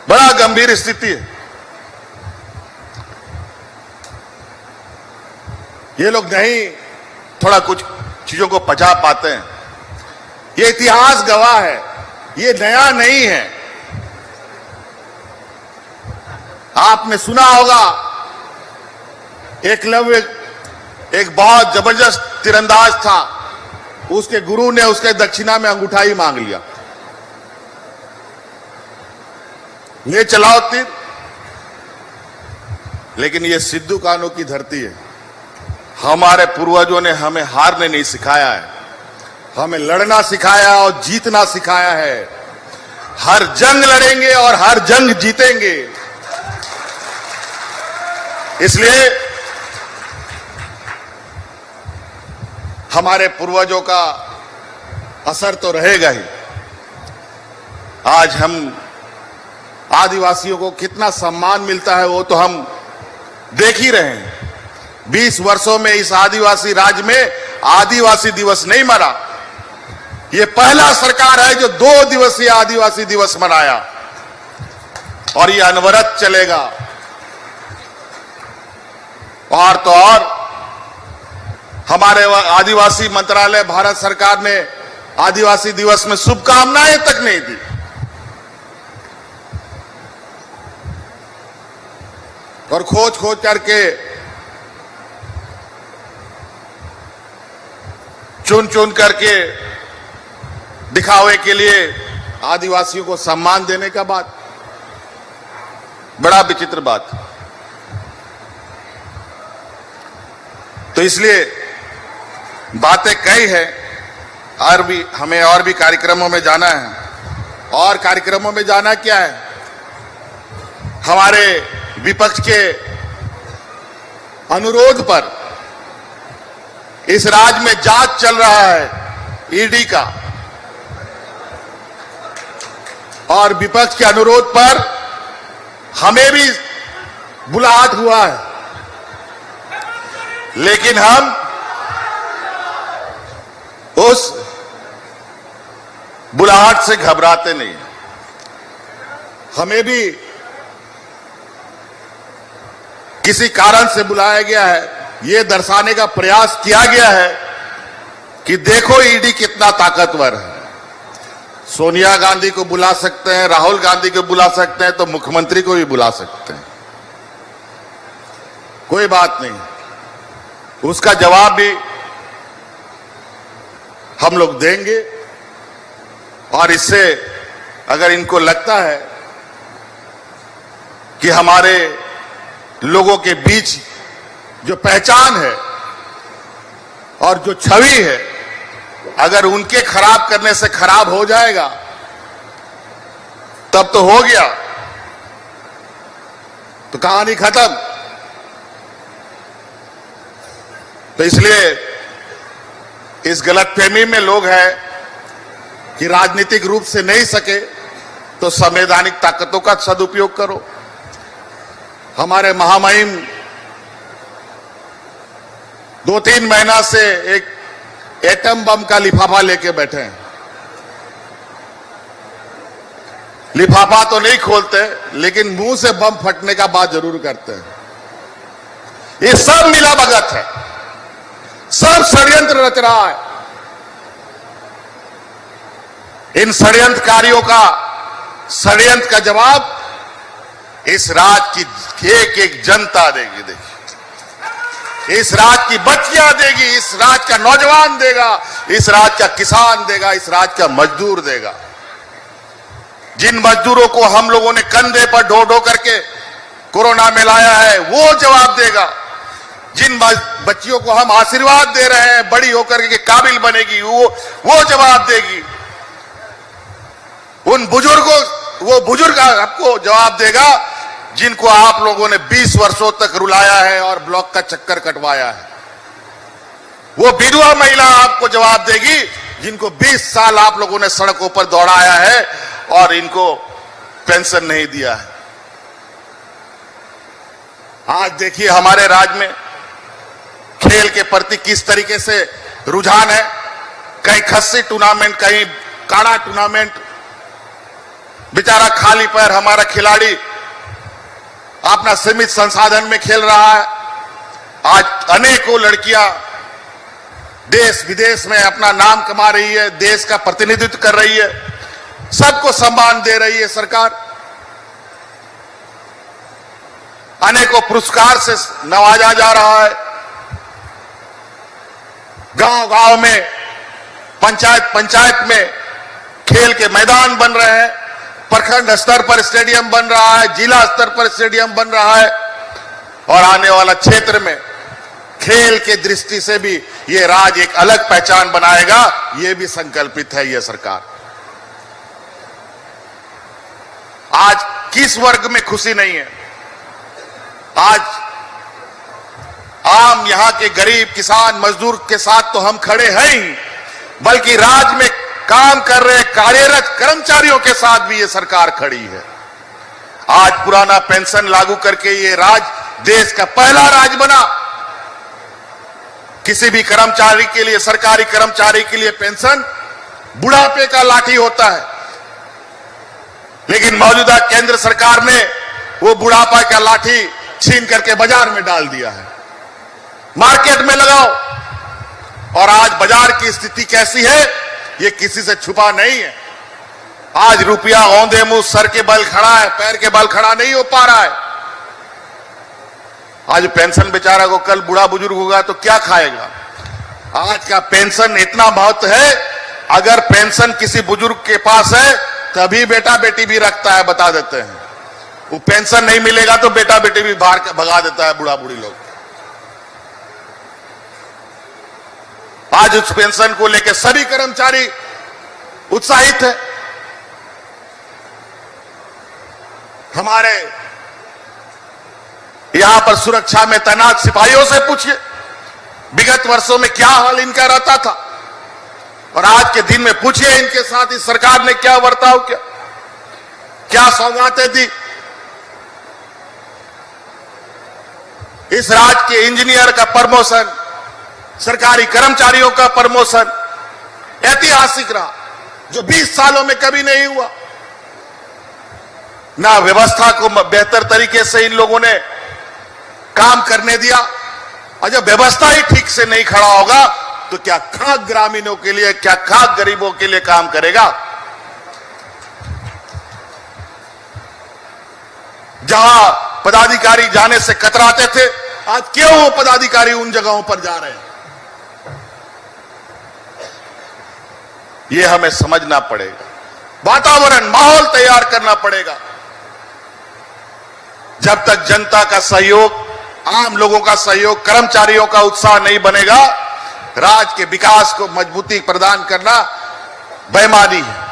बड़ा गंभीर स्थिति है। ये लोग नहीं थोड़ा कुछ चीजों को पचा पाते हैं। ये इतिहास गवाह है, ये नया नहीं है। आपने सुना होगा एकलव्य एक बहुत जबरदस्त तीरंदाज था, उसके गुरु ने उसके दक्षिणा में अंगूठा ही मांग लिया, ले चलाओ तीर। लेकिन ये सिद्धू कान्हू की धरती है। हमारे पूर्वजों ने हमें हारने नहीं सिखाया है, हमें लड़ना सिखाया और जीतना सिखाया है। हर जंग लड़ेंगे और हर जंग जीतेंगे। इसलिए हमारे पूर्वजों का असर तो रहेगा ही। आज हम आदिवासियों को कितना सम्मान मिलता है वो तो हम देख ही रहे हैं। 20 वर्षों में इस आदिवासी राज्य में आदिवासी दिवस नहीं मना। ये पहला सरकार है जो 2 दिवसीय आदिवासी दिवस मनाया और ये अनवरत चलेगा। और तो और हमारे आदिवासी मंत्रालय भारत सरकार ने आदिवासी दिवस में शुभकामनाएं तक नहीं दी। और खोज खोज करके चुन चुन करके दिखावे के लिए आदिवासियों को सम्मान देने का बात, बड़ा विचित्र बात। तो इसलिए बातें कई है और भी हमें और भी कार्यक्रमों में जाना है। और कार्यक्रमों में जाना क्या है, हमारे विपक्ष के अनुरोध पर इस राज्य में जांच चल रहा है ईडी का, और विपक्ष के अनुरोध पर हमें भी बुलाहट हुआ है। लेकिन हम उस बुलाहट से घबराते नहीं। हमें भी किसी कारण से बुलाया गया है, यह दर्शाने का प्रयास किया गया है कि देखो ईडी कितना ताकतवर है। सोनिया गांधी को बुला सकते हैं, राहुल गांधी को बुला सकते हैं, तो मुख्यमंत्री को भी बुला सकते हैं, कोई बात नहीं। उसका जवाब भी हम लोग देंगे। और इससे अगर इनको लगता है कि हमारे लोगों के बीच जो पहचान है और जो छवि है, अगर उनके खराब करने से खराब हो जाएगा तब तो हो गया, तो कहानी खत्म। तो इसलिए इस गलतफहमी में लोग हैं कि राजनीतिक रूप से नहीं सके तो संवैधानिक ताकतों का सदुपयोग करो। हमारे महामहिम 2-3 महीना से एक एटम बम का लिफाफा लेके बैठे हैं। लिफाफा तो नहीं खोलते, लेकिन मुंह से बम फटने का बात जरूर करते हैं। ये सब मिलाभगत है, सब षड्यंत्र रच रहा है। इन षड्यंत्रकारियों का षड्यंत्र का जवाब इस राज्य की एक एक जनता देगी। देखिए, इस राज्य की बच्चियां देगी, इस राज्य का नौजवान देगा, इस राज्य का किसान देगा, इस राज्य का मजदूर देगा। जिन मजदूरों को हम लोगों ने कंधे पर ढो ढो करके कोरोना में लाया है वो जवाब देगा। जिन बच्चियों को हम आशीर्वाद दे रहे हैं बड़ी होकर के काबिल बनेगी, वो जवाब देगी। उन बुजुर्गों, वो बुजुर्ग आपको जवाब देगा जिनको आप लोगों ने 20 वर्षों तक रुलाया है और ब्लॉक का चक्कर कटवाया है। वो विधवा महिला आपको जवाब देगी जिनको 20 साल आप लोगों ने सड़कों पर दौड़ाया है और इनको पेंशन नहीं दिया है। आज देखिए हमारे राज्य में खेल के प्रति किस तरीके से रुझान है। कहीं खस्सी टूर्नामेंट, कहीं काड़ा टूर्नामेंट, बेचारा खाली पैर हमारा खिलाड़ी अपना सीमित संसाधन में खेल रहा है। आज अनेकों लड़कियां देश विदेश में अपना नाम कमा रही है, देश का प्रतिनिधित्व कर रही है, सबको सम्मान दे रही है सरकार। अनेकों पुरस्कार से नवाजा जा रहा है। गांव गांव में, पंचायत पंचायत में खेल के मैदान बन रहे हैं, प्रखंड स्तर पर स्टेडियम बन रहा है, जिला स्तर पर स्टेडियम बन रहा है, और आने वाला क्षेत्र में खेल के दृष्टि से भी ये राज्य एक अलग पहचान बनाएगा, ये भी संकल्पित है ये सरकार। आज किस वर्ग में खुशी नहीं है? आज आम यहां के गरीब किसान मजदूर के साथ तो हम खड़े हैं ही, बल्कि राज्य में काम कर रहे कार्यरत कर्मचारियों के साथ भी ये सरकार खड़ी है। आज पुराना पेंशन लागू करके ये राज्य देश का पहला राज्य बना। किसी भी कर्मचारी के लिए, सरकारी कर्मचारी के लिए पेंशन बुढ़ापे का लाठी होता है, लेकिन मौजूदा केंद्र सरकार ने वो बुढ़ापा का लाठी छीन करके बाजार में डाल दिया है। मार्केट में लगाओ, और आज बाजार की स्थिति कैसी है ये किसी से छुपा नहीं है। आज रुपया औंधे मुंह सर के बल खड़ा है, पैर के बल खड़ा नहीं हो पा रहा है। आज पेंशन बेचारा को कल बूढ़ा बुजुर्ग होगा तो क्या खाएगा? आज का पेंशन इतना महत्व है, अगर पेंशन किसी बुजुर्ग के पास है तभी बेटा बेटी भी रखता है, बता देते हैं। वो पेंशन नहीं मिलेगा तो बेटा बेटी भी बाहर भगा देता है बूढ़ा बूढ़ी लोग। आज उस पेंशन को लेकर सभी कर्मचारी उत्साहित है। हमारे यहां पर सुरक्षा में तैनात सिपाहियों से पूछिए विगत वर्षों में क्या हाल इनका रहता था, और आज के दिन में पूछिए इनके साथ इस सरकार ने क्या बर्ताव किया, क्या सौगातें दी। इस राज्य के इंजीनियर का प्रमोशन, सरकारी कर्मचारियों का प्रमोशन ऐतिहासिक रहा, जो 20 सालों में कभी नहीं हुआ। ना व्यवस्था को बेहतर तरीके से इन लोगों ने काम करने दिया, और जब व्यवस्था ही ठीक से नहीं खड़ा होगा तो क्या खाक ग्रामीणों के लिए, क्या खाक गरीबों के लिए काम करेगा? जहां पदाधिकारी जाने से कतराते थे, आज क्यों वो पदाधिकारी उन जगहों पर जा रहे हैं? ये हमें समझना पड़ेगा। वातावरण, माहौल तैयार करना पड़ेगा। जब तक जनता का सहयोग, आम लोगों का सहयोग, कर्मचारियों का उत्साह नहीं बनेगा, राज्य के विकास को मजबूती प्रदान करना बेईमानी है।